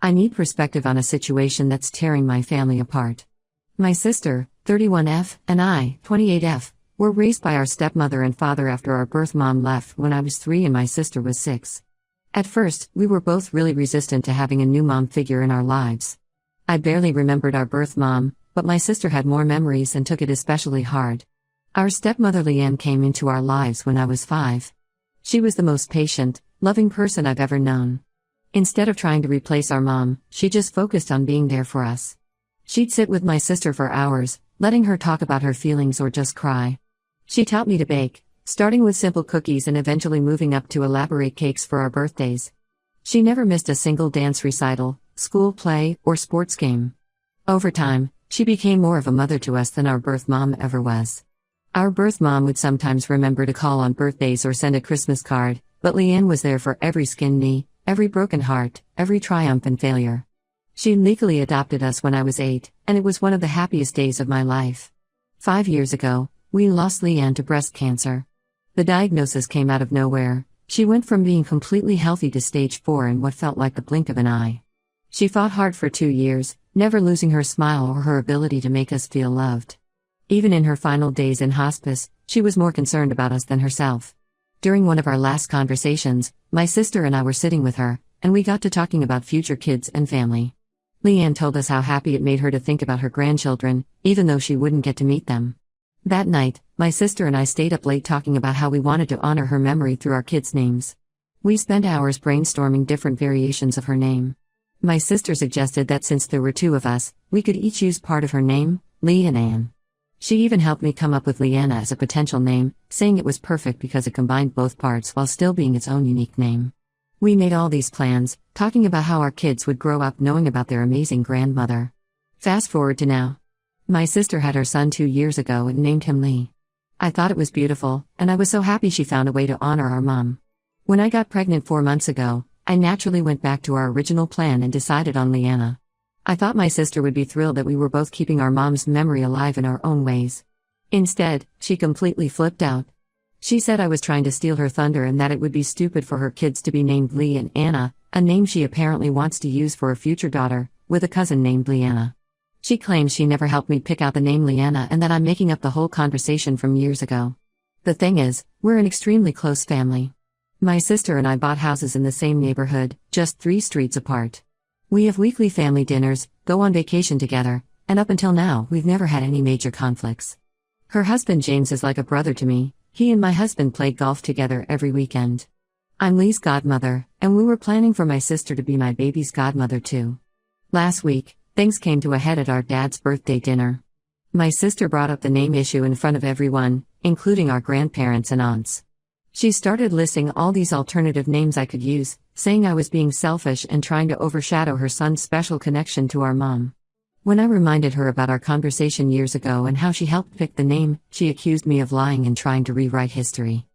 I need perspective on a situation that's tearing my family apart. My sister, 31F, and I, 28F, were raised by our stepmother and father after our birth mom left when I was 3 and my sister was 6. At first, we were both really resistant to having a new mom figure in our lives. I barely remembered our birth mom, but my sister had more memories and took it especially hard. Our stepmother Leanne came into our lives when I was 5. She was the most patient, loving person I've ever known. Instead of trying to replace our mom, she just focused on being there for us. She'd sit with my sister for hours, letting her talk about her feelings or just cry. She taught me to bake, starting with simple cookies and eventually moving up to elaborate cakes for our birthdays. She never missed a single dance recital, school play, or sports game. Over time, she became more of a mother to us than our birth mom ever was. Our birth mom would sometimes remember to call on birthdays or send a Christmas card, but Leanne was there for every skinned knee, every broken heart, every triumph and failure. She legally adopted us when I was 8, and it was one of the happiest days of my life. 5 years ago, we lost Leanne to breast cancer. The diagnosis came out of nowhere. She went from being completely healthy to stage 4 in what felt like the blink of an eye. She fought hard for 2 years, never losing her smile or her ability to make us feel loved. Even in her final days in hospice, she was more concerned about us than herself. During one of our last conversations, my sister and I were sitting with her, and we got to talking about future kids and family. Leanne told us how happy it made her to think about her grandchildren, even though she wouldn't get to meet them. That night, my sister and I stayed up late talking about how we wanted to honor her memory through our kids' names. We spent hours brainstorming different variations of her name. My sister suggested that since there were 2 of us, we could each use part of her name, Lee and Anne. She even helped me come up with Leanna as a potential name, saying it was perfect because it combined both parts while still being its own unique name. We made all these plans, talking about how our kids would grow up knowing about their amazing grandmother. Fast forward to now. My sister had her son 2 years ago and named him Lee. I thought it was beautiful, and I was so happy she found a way to honor our mom. When I got pregnant 4 months ago, I naturally went back to our original plan and decided on Leanna. I thought my sister would be thrilled that we were both keeping our mom's memory alive in our own ways. Instead, she completely flipped out. She said I was trying to steal her thunder and that it would be stupid for her kids to be named Lee and Anna, a name she apparently wants to use for a future daughter, with a cousin named Leanna. She claims she never helped me pick out the name Leanna and that I'm making up the whole conversation from years ago. The thing is, we're an extremely close family. My sister and I bought houses in the same neighborhood, just 3 streets apart. We have weekly family dinners, go on vacation together, and up until now, we've never had any major conflicts. Her husband James is like a brother to me. He and my husband play golf together every weekend. I'm Lee's godmother, and we were planning for my sister to be my baby's godmother too. Last week, things came to a head at our dad's birthday dinner. My sister brought up the name issue in front of everyone, including our grandparents and aunts. She started listing all these alternative names I could use, saying I was being selfish and trying to overshadow her son's special connection to our mom. When I reminded her about our conversation years ago and how she helped pick the name, she accused me of lying and trying to rewrite history.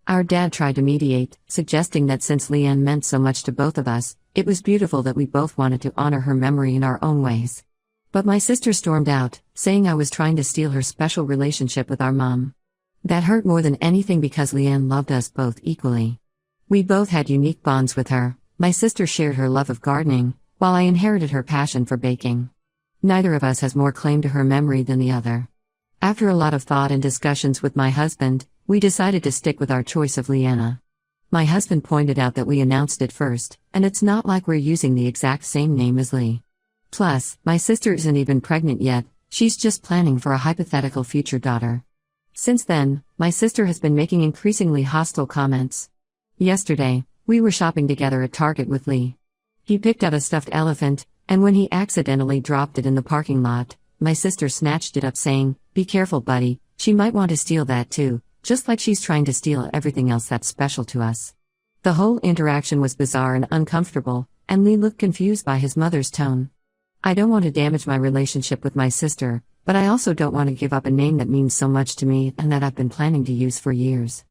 Our dad tried to mediate, suggesting that since Leanne meant so much to both of us, it was beautiful that we both wanted to honor her memory in our own ways. But my sister stormed out, saying I was trying to steal her special relationship with our mom. That hurt more than anything because Leanne loved us both equally. We both had unique bonds with her. My sister shared her love of gardening, while I inherited her passion for baking. Neither of us has more claim to her memory than the other. After a lot of thought and discussions with my husband, we decided to stick with our choice of Leanna. My husband pointed out that we announced it first, and it's not like we're using the exact same name as Lee. Plus, my sister isn't even pregnant yet, she's just planning for a hypothetical future daughter. Since then, my sister has been making increasingly hostile comments. Yesterday, we were shopping together at Target with Lee. He picked out a stuffed elephant, and when he accidentally dropped it in the parking lot, my sister snatched it up saying, "Be careful, buddy, she might want to steal that too," just like she's trying to steal everything else that's special to us. The whole interaction was bizarre and uncomfortable, and Lee looked confused by his mother's tone. I don't want to damage my relationship with my sister, but I also don't want to give up a name that means so much to me and that I've been planning to use for years.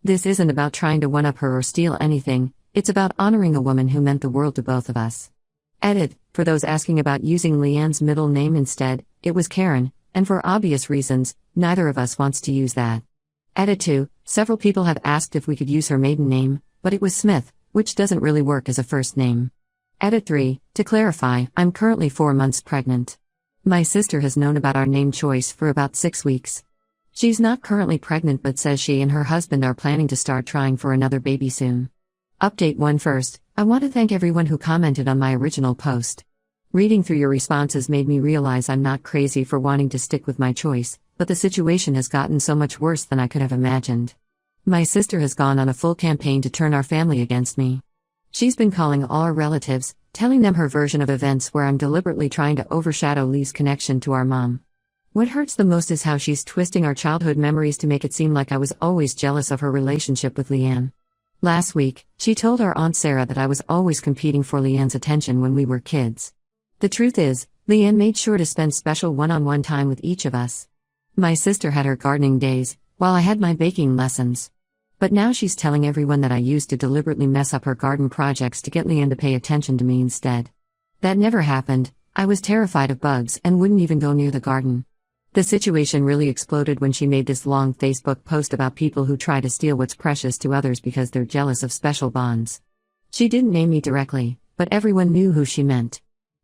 This isn't about trying to one-up her or steal anything, it's about honoring a woman who meant the world to both of us. Edit, for those asking about using Leanne's middle name instead, it was Karen, and for obvious reasons, neither of us wants to use that. Edit 2, several people have asked if we could use her maiden name, but it was Smith, which doesn't really work as a first name. Edit 3. To clarify, I'm currently 4 months pregnant. My sister has known about our name choice for about 6 weeks. She's not currently pregnant but says she and her husband are planning to start trying for another baby soon. Update 1 first. I want to thank everyone who commented on my original post. Reading through your responses made me realize I'm not crazy for wanting to stick with my choice, but the situation has gotten so much worse than I could have imagined. My sister has gone on a full campaign to turn our family against me. She's been calling all our relatives, telling them her version of events where I'm deliberately trying to overshadow Lee's connection to our mom. What hurts the most is how she's twisting our childhood memories to make it seem like I was always jealous of her relationship with Leanne. Last week, she told our Aunt Sarah that I was always competing for Leanne's attention when we were kids. The truth is, Leanne made sure to spend special one-on-one time with each of us. My sister had her gardening days, while I had my baking lessons. But now she's telling everyone that I used to deliberately mess up her garden projects to get Leanne to pay attention to me instead. That never happened. I was terrified of bugs and wouldn't even go near the garden. The situation really exploded when she made this long Facebook post about people who try to steal what's precious to others because they're jealous of special bonds. She didn't name me directly, but everyone knew who she meant.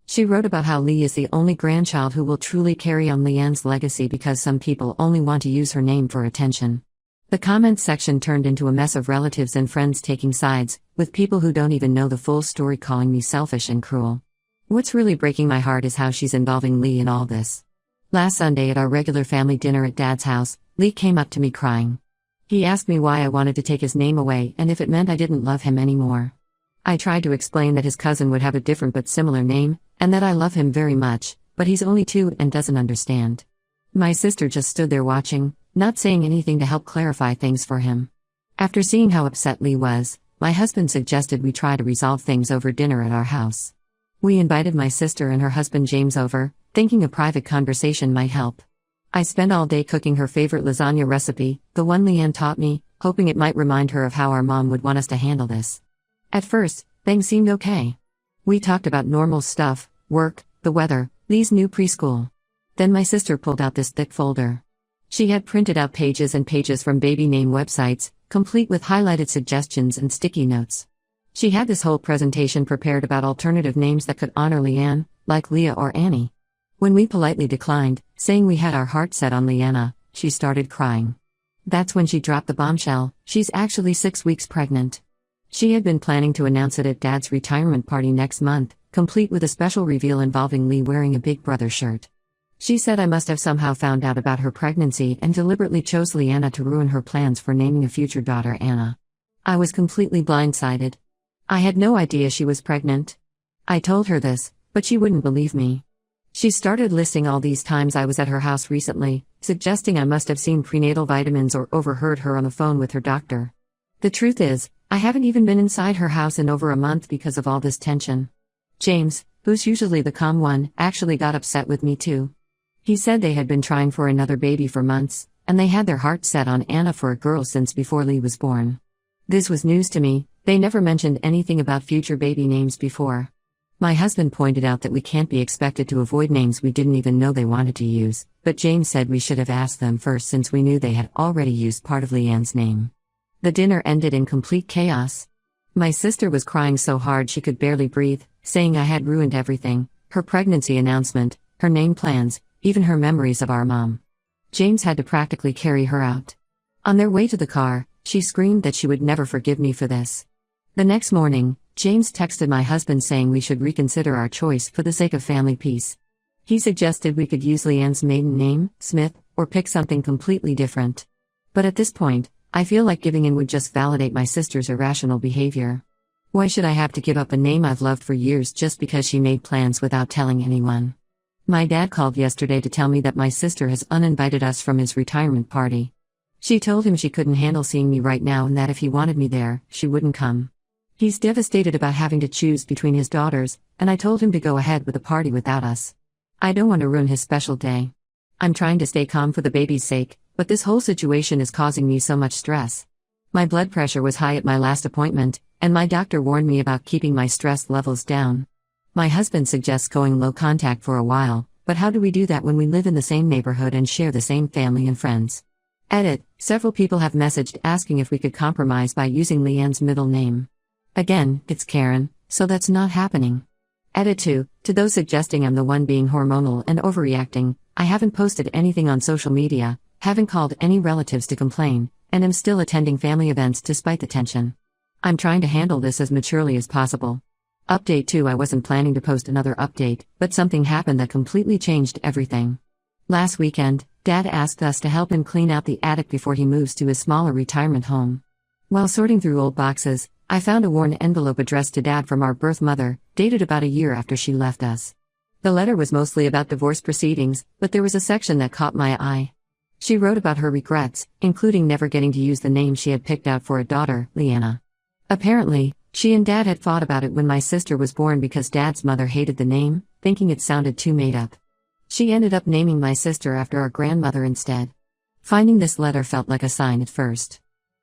She wrote about how Lee is the only grandchild who will truly carry on Leanne's legacy because some people only want to use her name for attention. The comments section turned into a mess of relatives and friends taking sides, with people who don't even know the full story calling me selfish and cruel. What's really breaking my heart is how she's involving Lee in all this. Last Sunday at our regular family dinner at Dad's house, Lee came up to me crying. He asked me why I wanted to take his name away and if it meant I didn't love him anymore. I tried to explain that his cousin would have a different but similar name, and that I love him very much, but he's only 2 and doesn't understand. My sister just stood there watching, not saying anything to help clarify things for him. After seeing how upset Lee was, my husband suggested we try to resolve things over dinner at our house. We invited my sister and her husband James over, thinking a private conversation might help. I spent all day cooking her favorite lasagna recipe, the one Leanne taught me, hoping it might remind her of how our mom would want us to handle this. At first, things seemed okay. We talked about normal stuff, work, the weather, Lee's new preschool. Then my sister pulled out this thick folder. She had printed out pages and pages from baby name websites, complete with highlighted suggestions and sticky notes. She had this whole presentation prepared about alternative names that could honor Leanne, like Leah or Annie. When we politely declined, saying we had our heart set on Leanna, she started crying. That's when she dropped the bombshell: she's actually 6 weeks pregnant. She had been planning to announce it at Dad's retirement party next month, complete with a special reveal involving Lee wearing a Big Brother shirt. She said I must have somehow found out about her pregnancy and deliberately chose Leanna to ruin her plans for naming a future daughter Anna. I was completely blindsided. I had no idea she was pregnant. I told her this, but she wouldn't believe me. She started listing all these times I was at her house recently, suggesting I must have seen prenatal vitamins or overheard her on the phone with her doctor. The truth is, I haven't even been inside her house in over a month because of all this tension. James, who's usually the calm one, actually got upset with me too. He said they had been trying for another baby for months, and they had their hearts set on Anna for a girl since before Lee was born. This was news to me. They never mentioned anything about future baby names before. My husband pointed out that we can't be expected to avoid names we didn't even know they wanted to use, but James said we should have asked them first since we knew they had already used part of Leanne's name. The dinner ended in complete chaos. My sister was crying so hard she could barely breathe, saying I had ruined everything: her pregnancy announcement, her name plans, even her memories of our mom. James had to practically carry her out. On their way to the car, she screamed that she would never forgive me for this. The next morning, James texted my husband saying we should reconsider our choice for the sake of family peace. He suggested we could use Leanne's maiden name, Smith, or pick something completely different. But at this point, I feel like giving in would just validate my sister's irrational behavior. Why should I have to give up a name I've loved for years just because she made plans without telling anyone? My dad called yesterday to tell me that my sister has uninvited us from his retirement party. She told him she couldn't handle seeing me right now and that if he wanted me there, she wouldn't come. He's devastated about having to choose between his daughters, and I told him to go ahead with the party without us. I don't want to ruin his special day. I'm trying to stay calm for the baby's sake, but this whole situation is causing me so much stress. My blood pressure was high at my last appointment, and my doctor warned me about keeping my stress levels down. My husband suggests going low contact for a while, but how do we do that when we live in the same neighborhood and share the same family and friends? Edit: several people have messaged asking if we could compromise by using Leanne's middle name. Again, it's Karen, so that's not happening. Edit 2. To those suggesting I'm the one being hormonal and overreacting, I haven't posted anything on social media, haven't called any relatives to complain, and am still attending family events despite the tension. I'm trying to handle this as maturely as possible. Update 2. I wasn't planning to post another update, but something happened that completely changed everything. Last weekend, Dad asked us to help him clean out the attic before he moves to his smaller retirement home. While sorting through old boxes, I found a worn envelope addressed to Dad from our birth mother, dated about a year after she left us. The letter was mostly about divorce proceedings, but there was a section that caught my eye. She wrote about her regrets, including never getting to use the name she had picked out for a daughter, Leanna. Apparently, she and Dad had fought about it when my sister was born because Dad's mother hated the name, thinking it sounded too made up. She ended up naming my sister after our grandmother instead. Finding this letter felt like a sign at first.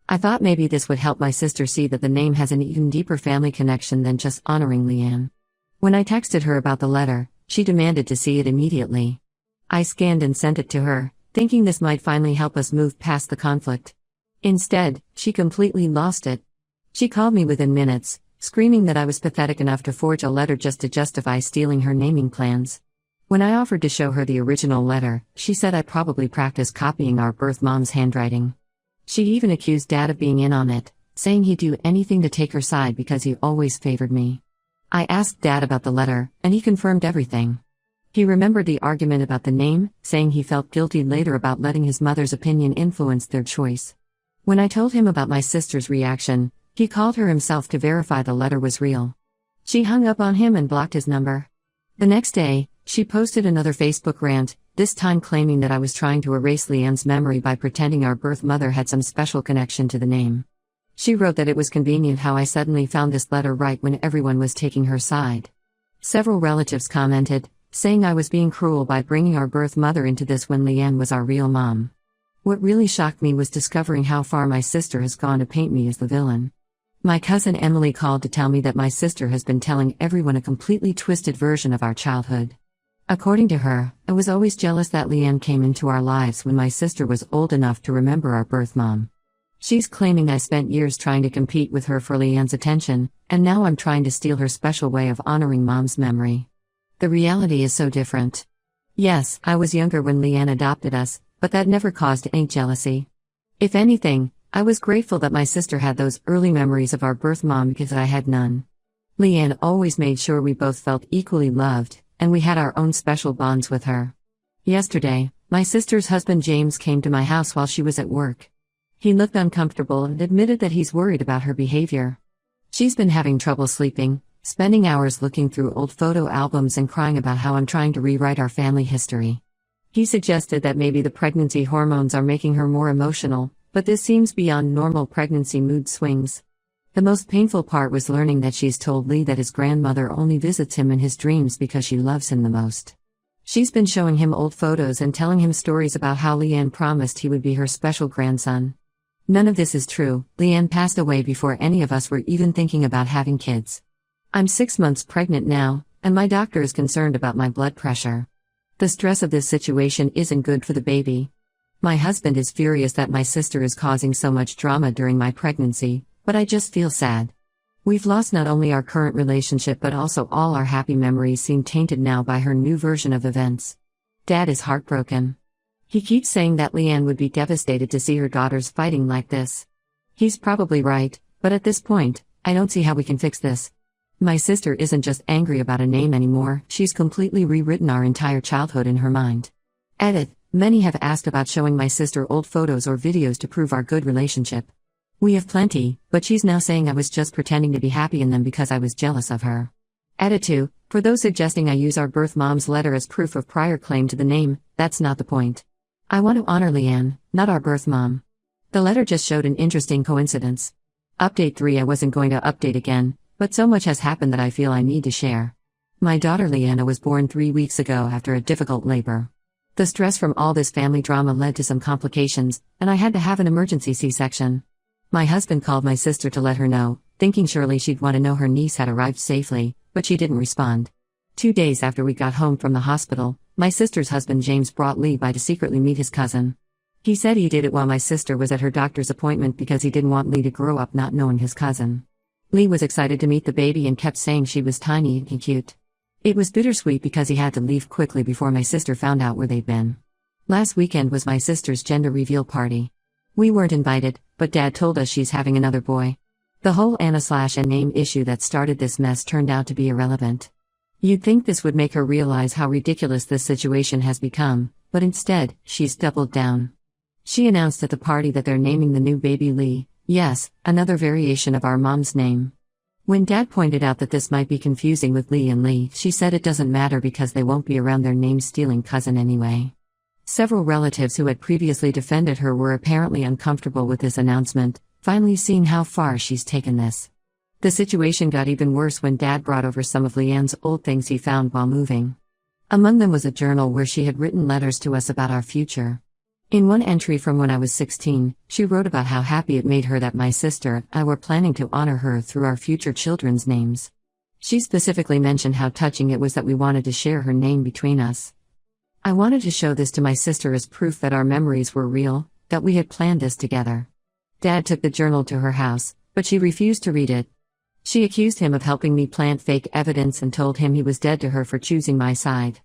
I thought maybe this would help my sister see that the name has an even deeper family connection than just honoring Leanne. When I texted her about the letter, she demanded to see it immediately. I scanned and sent it to her, thinking this might finally help us move past the conflict. Instead, she completely lost it. She called me within minutes, screaming that I was pathetic enough to forge a letter just to justify stealing her naming plans. When I offered to show her the original letter, she said I probably practiced copying our birth mom's handwriting. She even accused Dad of being in on it, saying he'd do anything to take her side because he always favored me. I asked Dad about the letter, and he confirmed everything. He remembered the argument about the name, saying he felt guilty later about letting his mother's opinion influence their choice. When I told him about my sister's reaction, he called her himself to verify the letter was real. She hung up on him and blocked his number. The next day, she posted another Facebook rant, this time claiming that I was trying to erase Leanne's memory by pretending our birth mother had some special connection to the name. She wrote that it was convenient how I suddenly found this letter right when everyone was taking her side. Several relatives commented, saying I was being cruel by bringing our birth mother into this when Leanne was our real mom. What really shocked me was discovering how far my sister has gone to paint me as the villain. My cousin Emily called to tell me that my sister has been telling everyone a completely twisted version of our childhood. According to her, I was always jealous that Leanne came into our lives when my sister was old enough to remember our birth mom. She's claiming I spent years trying to compete with her for Leanne's attention, and now I'm trying to steal her special way of honoring mom's memory. The reality is so different. Yes, I was younger when Leanne adopted us, but that never caused any jealousy. If anything, I was grateful that my sister had those early memories of our birth mom because I had none. Leanne always made sure we both felt equally loved, and we had our own special bonds with her. Yesterday, my sister's husband James came to my house while she was at work. He looked uncomfortable and admitted that he's worried about her behavior. She's been having trouble sleeping, spending hours looking through old photo albums and crying about how I'm trying to rewrite our family history. He suggested that maybe the pregnancy hormones are making her more emotional, but this seems beyond normal pregnancy mood swings. The most painful part was learning that she's told Lee that his grandmother only visits him in his dreams because she loves him the most. She's been showing him old photos and telling him stories about how Leanne promised he would be her special grandson. None of this is true. Leanne passed away before any of us were even thinking about having kids. I'm 6 months pregnant now, and my doctor is concerned about my blood pressure. The stress of this situation isn't good for the baby. My husband is furious that my sister is causing so much drama during my pregnancy, but I just feel sad. We've lost not only our current relationship but also all our happy memories seem tainted now by her new version of events. Dad is heartbroken. He keeps saying that Leanne would be devastated to see her daughters fighting like this. He's probably right, but at this point, I don't see how we can fix this. My sister isn't just angry about a name anymore, she's completely rewritten our entire childhood in her mind. Edit. Many have asked about showing my sister old photos or videos to prove our good relationship. We have plenty, but she's now saying I was just pretending to be happy in them because I was jealous of her. Edit 2. For those suggesting I use our birth mom's letter as proof of prior claim to the name, that's not the point. I want to honor Leanne, not our birth mom. The letter just showed an interesting coincidence. Update 3. I wasn't going to update again, but so much has happened that I feel I need to share. My daughter Leanna was born 3 weeks ago after a difficult labor. The stress from all this family drama led to some complications, and I had to have an emergency C-section. My husband called my sister to let her know, thinking surely she'd want to know her niece had arrived safely, but she didn't respond. 2 days after we got home from the hospital, my sister's husband James brought Lee by to secretly meet his cousin. He said he did it while my sister was at her doctor's appointment because he didn't want Lee to grow up not knowing his cousin. Lee was excited to meet the baby and kept saying she was tiny and cute. It was bittersweet because he had to leave quickly before my sister found out where they'd been. Last weekend was my sister's gender reveal party. We weren't invited, but Dad told us she's having another boy. The whole Anna/and name issue that started this mess turned out to be irrelevant. You'd think this would make her realize how ridiculous this situation has become, but instead, she's doubled down. She announced at the party that they're naming the new baby Lee, yes, another variation of our mom's name. When Dad pointed out that this might be confusing with Lee and Lee, she said it doesn't matter because they won't be around their name-stealing cousin anyway. Several relatives who had previously defended her were apparently uncomfortable with this announcement, finally seeing how far she's taken this. The situation got even worse when Dad brought over some of Leanne's old things he found while moving. Among them was a journal where she had written letters to us about our future. In one entry from when I was 16, she wrote about how happy it made her that my sister and I were planning to honor her through our future children's names. She specifically mentioned how touching it was that we wanted to share her name between us. I wanted to show this to my sister as proof that our memories were real, that we had planned this together. Dad took the journal to her house, but she refused to read it. She accused him of helping me plant fake evidence and told him he was dead to her for choosing my side.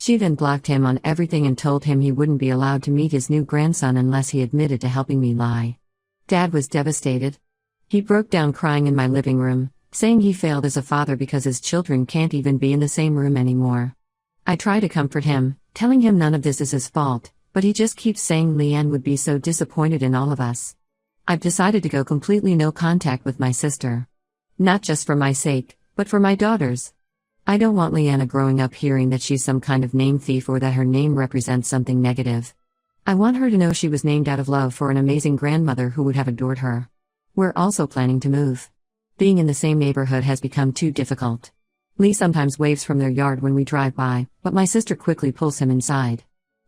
She then blocked him on everything and told him he wouldn't be allowed to meet his new grandson unless he admitted to helping me lie. Dad was devastated. He broke down crying in my living room, saying he failed as a father because his children can't even be in the same room anymore. I try to comfort him, telling him none of this is his fault, but he just keeps saying Leanne would be so disappointed in all of us. I've decided to go completely no contact with my sister. Not just for my sake, but for my daughter's. I don't want Leanna growing up hearing that she's some kind of name thief or that her name represents something negative. I want her to know she was named out of love for an amazing grandmother who would have adored her. We're also planning to move. Being in the same neighborhood has become too difficult. Lee sometimes waves from their yard when we drive by, but my sister quickly pulls him inside.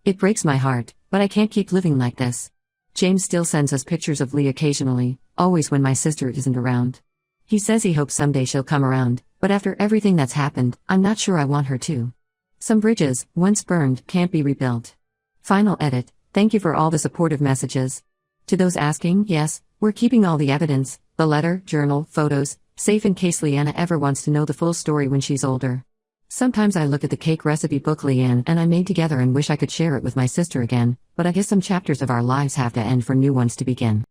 It breaks my heart, but I can't keep living like this. James still sends us pictures of Lee occasionally, always when my sister isn't around. He says he hopes someday she'll come around, but after everything that's happened, I'm not sure I want her to. Some bridges, once burned, can't be rebuilt. Final edit. Thank you for all the supportive messages. To those asking, yes, we're keeping all the evidence, the letter, journal, photos, safe in case Leanna ever wants to know the full story when she's older. Sometimes I look at the cake recipe book Leanne and I made together and wish I could share it with my sister again, but I guess some chapters of our lives have to end for new ones to begin.